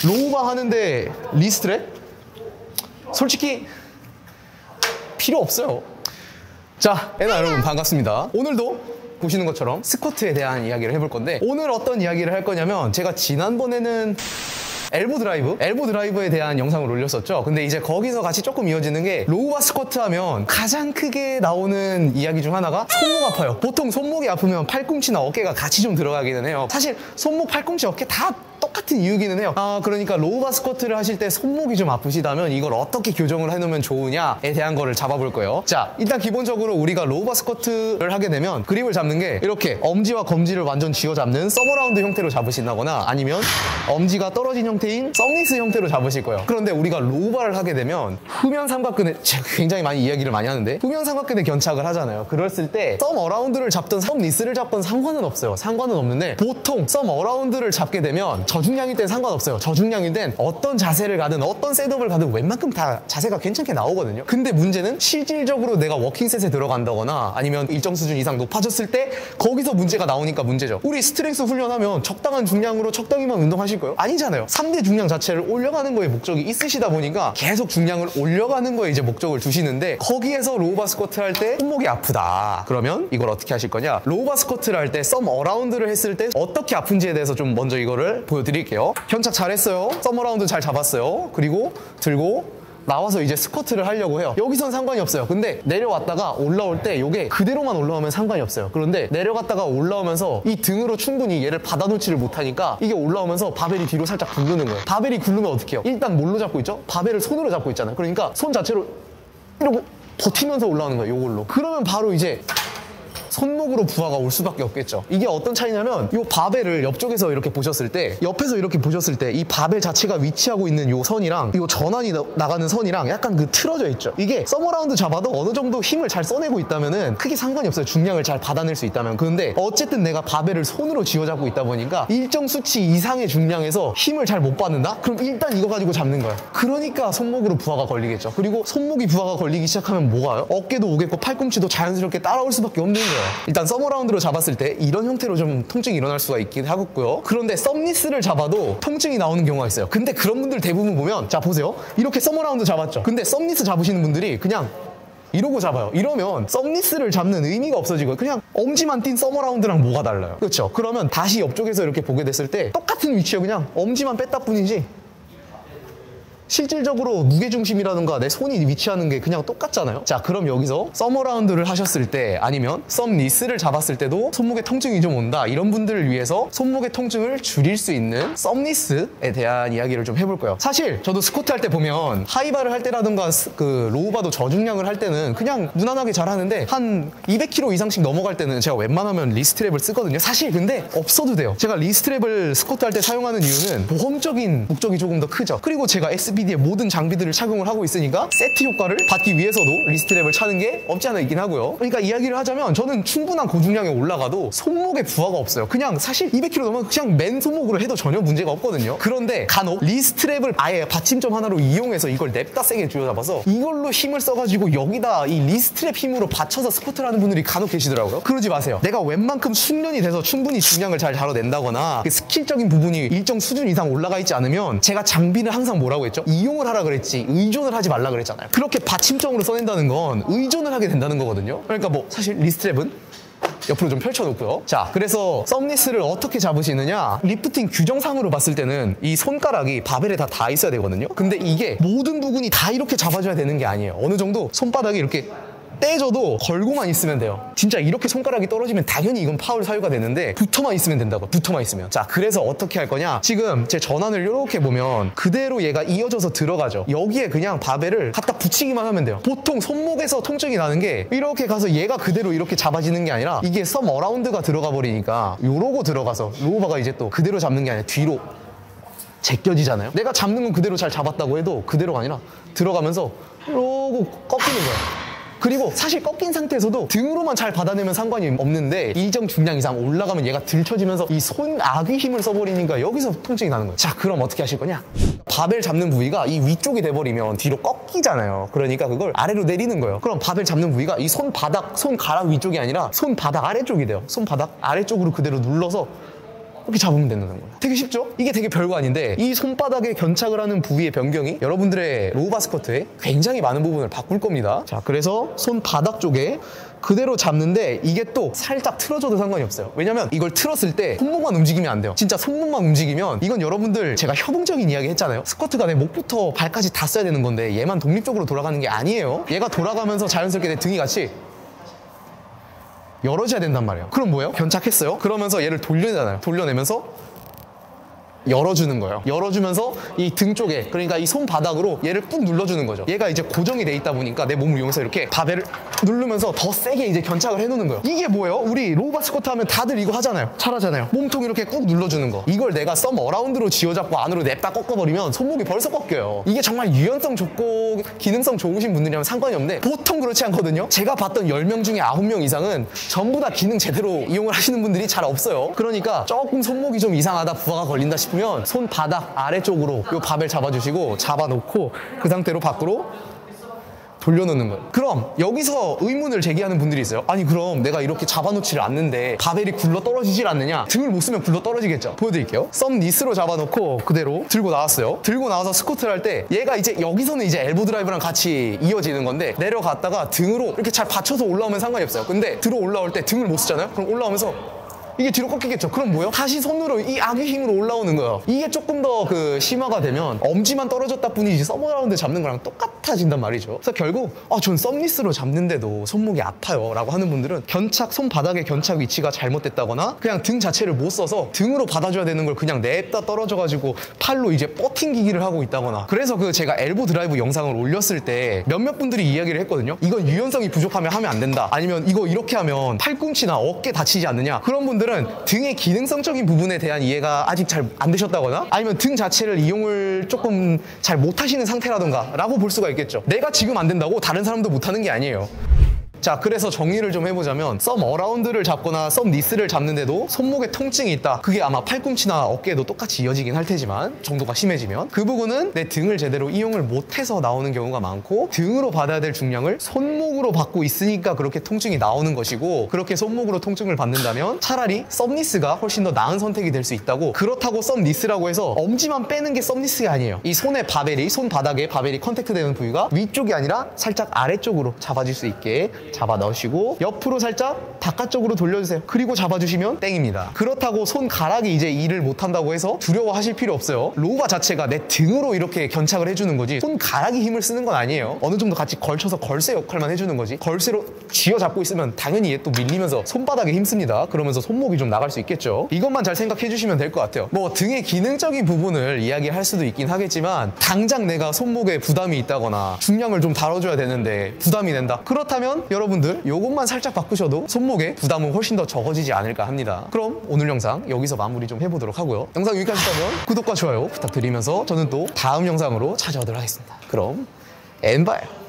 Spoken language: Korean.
로우바 하는데 리스트랩? 솔직히 필요 없어요. 자, 애나 여러분 반갑습니다. 오늘도 보시는 것처럼 스쿼트에 대한 이야기를 해볼 건데, 오늘 어떤 이야기를 할 거냐면, 제가 지난번에는 엘보 드라이브에 대한 영상을 올렸었죠. 근데 이제 거기서 같이 조금 이어지는 게, 로우바 스쿼트 하면 가장 크게 나오는 이야기 중 하나가 손목 아파요. 보통 손목이 아프면 팔꿈치나 어깨가 같이 좀 들어가기는 해요. 사실 손목, 팔꿈치, 어깨 다 똑같은 이유기는 해요. 그러니까 로우바 스쿼트를 하실 때 손목이 좀 아프시다면 이걸 어떻게 교정을 해놓으면 좋으냐에 대한 거를 잡아볼 거예요. 자, 일단 기본적으로 우리가 로우바 스쿼트를 하게 되면 그립을 잡는 게 이렇게 엄지와 검지를 완전 쥐어 잡는 서머라운드 형태로 잡으신다거나, 아니면 엄지가 떨어진 형태인 썸리스 형태로 잡으실 거예요. 그런데 우리가 로우바를 하게 되면 후면 삼각근에, 제가 굉장히 많이 이야기를 많이 하는데, 후면 삼각근에 견착을 하잖아요. 그랬을 때 썸 어라운드를 잡든 썸 리스를 잡든 상관은 없어요. 상관은 없는데, 보통 썸 어라운드를 잡게 되면 저중량일 땐 상관없어요. 저중량일 땐 어떤 자세를 가든 어떤 셋업을 가든 웬만큼 다 자세가 괜찮게 나오거든요. 근데 문제는 실질적으로 내가 워킹셋에 들어간다거나 아니면 일정 수준 이상 높아졌을 때 거기서 문제가 나오니까 문제죠. 우리 스트렝스 훈련하면 적당한 중량으로 적당히만 운동하실 거예요? 아니잖아요. 3대 중량 자체를 올려가는 거에 목적이 있으시다 보니까 계속 중량을 올려가는 거에 이제 목적을 두시는데, 거기에서 로우바 스쿼트 할 때 손목이 아프다. 그러면 이걸 어떻게 하실 거냐? 로우바 스쿼트를 할 때 썸 어라운드를 했을 때 어떻게 아픈지에 대해서 좀 먼저 이거를 보여드릴게요. 견착 잘했어요. 썸 어라운드 잘 잡았어요. 그리고 들고 나와서 이제 스쿼트를 하려고 해요. 여기선 상관이 없어요. 근데 내려왔다가 올라올 때 이게 그대로만 올라오면 상관이 없어요. 그런데 내려갔다가 올라오면서 이 등으로 충분히 얘를 받아놓지를 못하니까 이게 올라오면서 바벨이 뒤로 살짝 굴르는 거예요. 바벨이 굴르면 어떻게 해요? 일단 뭘로 잡고 있죠? 바벨을 손으로 잡고 있잖아요. 그러니까 손 자체로 이러고 버티면서 올라오는 거예요. 이걸로. 그러면 바로 이제 손목으로 부하가 올 수밖에 없겠죠. 이게 어떤 차이냐면, 이 바벨을 옆쪽에서 이렇게 보셨을 때, 옆에서 이렇게 보셨을 때 이 바벨 자체가 위치하고 있는 이 선이랑 이 전환이 나가는 선이랑 약간 그 틀어져 있죠. 이게 서머라운드 잡아도 어느 정도 힘을 잘 써내고 있다면은 크게 상관이 없어요. 중량을 잘 받아낼 수 있다면. 그런데 어쨌든 내가 바벨을 손으로 쥐어잡고 있다 보니까 일정 수치 이상의 중량에서 힘을 잘 못 받는다? 그럼 일단 이거 가지고 잡는 거예요. 그러니까 손목으로 부하가 걸리겠죠. 그리고 손목이 부하가 걸리기 시작하면 뭐가요? 어깨도 오겠고 팔꿈치도 자연스럽게 따라올 수밖에 없는 거예요. 일단 서머라운드로 잡았을 때 이런 형태로 좀 통증이 일어날 수가 있긴 하겠고요. 그런데 썸리스를 잡아도 통증이 나오는 경우가 있어요. 근데 그런 분들 대부분 보면, 자 보세요. 이렇게 서머라운드 잡았죠. 근데 썸리스 잡으시는 분들이 그냥 이러고 잡아요. 이러면 썸리스를 잡는 의미가 없어지고 그냥 엄지만 띈 서머라운드랑 뭐가 달라요? 그렇죠? 그러면 다시 옆쪽에서 이렇게 보게 됐을 때 똑같은 위치에 그냥 엄지만 뺐다 뿐이지 실질적으로 무게중심이라든가 내 손이 위치하는 게 그냥 똑같잖아요. 자, 그럼 여기서 서머라운드를 하셨을 때, 아니면 썸리스를 잡았을 때도 손목에 통증이 좀 온다, 이런 분들을 위해서 손목의 통증을 줄일 수 있는 썸리스에 대한 이야기를 좀 해볼 거예요. 사실 저도 스쿼트 할 때 보면 하이바를 할 때라든가 그 로우바도 저중량을 할 때는 그냥 무난하게 잘 하는데, 한 200kg 이상씩 넘어갈 때는 제가 웬만하면 리스트랩을 쓰거든요. 사실 근데 없어도 돼요. 제가 리스트랩을 스쿼트 할 때 사용하는 이유는 보험적인 목적이 조금 더 크죠. 그리고 제가 SBD의 모든 장비들을 착용을 하고 있으니까 세트 효과를 받기 위해서도 리스트랩을 차는 게 없지 않아 있긴 하고요. 그러니까 이야기를 하자면, 저는 충분한 고중량에 올라가도 손목에 부하가 없어요. 그냥 사실 200kg 넘으면 그냥 맨 손목으로 해도 전혀 문제가 없거든요. 그런데 간혹 리스트랩을 아예 받침점 하나로 이용해서 이걸 냅다 세게 쥐어잡아서 이걸로 힘을 써가지고 여기다 이 리스트랩 힘으로 받쳐서 스쿼트를 하는 분들이 간혹 계시더라고요. 그러지 마세요. 내가 웬만큼 숙련이 돼서 충분히 중량을 잘 다뤄낸다거나 그 스킬적인 부분이 일정 수준 이상 올라가 있지 않으면, 제가 장비는 항상 뭐라고 했죠? 이용을 하라 그랬지 의존을 하지 말라 그랬잖아요. 그렇게 받침점으로 써낸다는 건 의존을 하게 된다는 거거든요. 그러니까 뭐 사실 리스트랩은 옆으로 좀 펼쳐놓고요. 자, 그래서 썸리스를 어떻게 잡으시느냐, 리프팅 규정상으로 봤을 때는 이 손가락이 바벨에 다 닿아 있어야 되거든요. 근데 이게 모든 부분이 다 이렇게 잡아줘야 되는 게 아니에요. 어느 정도 손바닥이 이렇게 떼줘도 걸고만 있으면 돼요. 진짜 이렇게 손가락이 떨어지면 당연히 이건 파울 사유가 되는데, 붙어만 있으면 된다고. 붙어만 있으면. 자, 그래서 어떻게 할 거냐, 지금 제 전환을 이렇게 보면 그대로 얘가 이어져서 들어가죠. 여기에 그냥 바벨을 갖다 붙이기만 하면 돼요. 보통 손목에서 통증이 나는 게 이렇게 가서 얘가 그대로 이렇게 잡아지는 게 아니라, 이게 썸 어라운드가 들어가 버리니까 요러고 들어가서 로우바가 이제 또 그대로 잡는 게 아니라 뒤로 제껴지잖아요. 내가 잡는 건 그대로 잘 잡았다고 해도 그대로가 아니라 들어가면서 이러고 꺾이는 거예요. 그리고 사실 꺾인 상태에서도 등으로만 잘 받아내면 상관이 없는데, 일정 중량 이상 올라가면 얘가 들쳐지면서 이 손아귀 힘을 써버리니까 여기서 통증이 나는 거예요. 자, 그럼 어떻게 하실 거냐? 바벨 잡는 부위가 이 위쪽이 돼버리면 뒤로 꺾이잖아요. 그러니까 그걸 아래로 내리는 거예요. 그럼 바벨 잡는 부위가 이 손바닥, 손가락 위쪽이 아니라 손바닥 아래쪽이 돼요. 손바닥 아래쪽으로 그대로 눌러서 이렇게 잡으면 된다는 거예요. 되게 쉽죠? 이게 되게 별거 아닌데 이 손바닥에 견착을 하는 부위의 변경이 여러분들의 로우바 스쿼트에 굉장히 많은 부분을 바꿀 겁니다. 자, 그래서 손바닥 쪽에 그대로 잡는데 이게 또 살짝 틀어져도 상관이 없어요. 왜냐면 이걸 틀었을 때 손목만 움직이면 안 돼요. 진짜 손목만 움직이면 이건 여러분들 제가 협응적인 이야기 했잖아요. 스쿼트가 내 목부터 발까지 다 써야 되는 건데 얘만 독립적으로 돌아가는 게 아니에요. 얘가 돌아가면서 자연스럽게 내 등이 같이 열어져야 된단 말이에요. 그럼 뭐예요? 견착했어요. 그러면서 얘를 돌려내잖아요. 돌려내면서 열어주는 거예요. 열어주면서 이 등 쪽에, 그러니까 이 손바닥으로 얘를 꾹 눌러주는 거죠. 얘가 이제 고정이 돼 있다 보니까 내 몸을 이용해서 이렇게 바벨을 누르면서 더 세게 이제 견착을 해놓는 거예요. 이게 뭐예요? 우리 로우바 스쿼트 하면 다들 이거 하잖아요. 잘하잖아요. 몸통 이렇게 꾹 눌러주는 거. 이걸 내가 썸 어라운드로 쥐어잡고 안으로 냅다 꺾어버리면 손목이 벌써 꺾여요. 이게 정말 유연성 좋고 기능성 좋으신 분들이라면 상관이 없는데 보통 그렇지 않거든요. 제가 봤던 10명 중에 9명 이상은 전부 다 기능 제대로 이용을 하시는 분들이 잘 없어요. 그러니까 조금 손목이 좀 이상하다, 부하가 걸린다 싶으면 손바닥 아래쪽으로 이 바벨 잡아주시고 잡아놓고 그 상태로 밖으로 돌려놓는 거예요. 그럼 여기서 의문을 제기하는 분들이 있어요. 아니 그럼 내가 이렇게 잡아놓지를 않는데 바벨이 굴러 떨어지질 않느냐? 등을 못 쓰면 굴러 떨어지겠죠. 보여드릴게요. 썸 니스로 잡아놓고 그대로 들고 나왔어요. 들고 나와서 스쿼트를 할 때 얘가 이제 여기서는 이제 엘보 드라이브랑 같이 이어지는 건데 내려갔다가 등으로 이렇게 잘 받쳐서 올라오면 상관이 없어요. 근데 들어 올라올 때 등을 못 쓰잖아요. 그럼 올라오면서 이게 뒤로 꺾이겠죠. 그럼 뭐요? 다시 손으로 이 악의 힘으로 올라오는 거예요. 이게 조금 더 그 심화가 되면 엄지만 떨어졌다 뿐이지 서브라운드 잡는 거랑 똑같아진단 말이죠. 그래서 결국 전 썸니스로 잡는데도 손목이 아파요 라고 하는 분들은 손바닥의 견착 위치가 잘못됐다거나 그냥 등 자체를 못 써서 등으로 받아줘야 되는 걸 그냥 냅다 떨어져가지고 팔로 이제 뻗팅기기를 하고 있다거나. 그래서 그 제가 엘보 드라이브 영상을 올렸을 때 몇몇 분들이 이야기를 했거든요. 이건 유연성이 부족하면 하면 안 된다. 아니면 이거 이렇게 하면 팔꿈치나 어깨 다치지 않느냐. 그런 분들은 등의 기능성적인 부분에 대한 이해가 아직 잘 안 되셨다거나 아니면 등 자체를 이용을 조금 잘 못하시는 상태라던가 라고 볼 수가 있겠죠. 내가 지금 안 된다고 다른 사람도 못하는 게 아니에요. 자, 그래서 정리를 좀 해보자면 썸 어라운드를 잡거나 썸 니스를 잡는데도 손목에 통증이 있다. 그게 아마 팔꿈치나 어깨에도 똑같이 이어지긴 할 테지만 정도가 심해지면 그 부분은 내 등을 제대로 이용을 못해서 나오는 경우가 많고 등으로 받아야 될 중량을 손목으로 받고 있으니까 그렇게 통증이 나오는 것이고, 그렇게 손목으로 통증을 받는다면 차라리 썸 니스가 훨씬 더 나은 선택이 될 수 있다고. 그렇다고 썸 니스라고 해서 엄지만 빼는 게 썸 니스가 아니에요. 이 손에 바벨이, 손바닥에 바벨이 컨택트 되는 부위가 위쪽이 아니라 살짝 아래쪽으로 잡아질 수 있게 잡아 넣으시고 옆으로 살짝 바깥쪽으로 돌려주세요. 그리고 잡아주시면 땡입니다. 그렇다고 손가락이 이제 일을 못한다고 해서 두려워하실 필요 없어요. 로우바 자체가 내 등으로 이렇게 견착을 해주는 거지 손가락이 힘을 쓰는 건 아니에요. 어느 정도 같이 걸쳐서 걸쇠 역할만 해주는 거지. 걸쇠로 쥐어잡고 있으면 당연히 얘 또 밀리면서 손바닥에 힘씁니다. 그러면서 손목이 좀 나갈 수 있겠죠. 이것만 잘 생각해 주시면 될 것 같아요. 뭐 등의 기능적인 부분을 이야기할 수도 있긴 하겠지만 당장 내가 손목에 부담이 있다거나 중량을 좀 다뤄줘야 되는데 부담이 된다. 그렇다면 여러분들 요것만 살짝 바꾸셔도 손목에 부담은 훨씬 더 적어지지 않을까 합니다. 그럼 오늘 영상 여기서 마무리 좀 해보도록 하고요. 영상 유익하셨다면 구독과 좋아요 부탁드리면서 저는 또 다음 영상으로 찾아오도록 하겠습니다. 그럼 엔바요.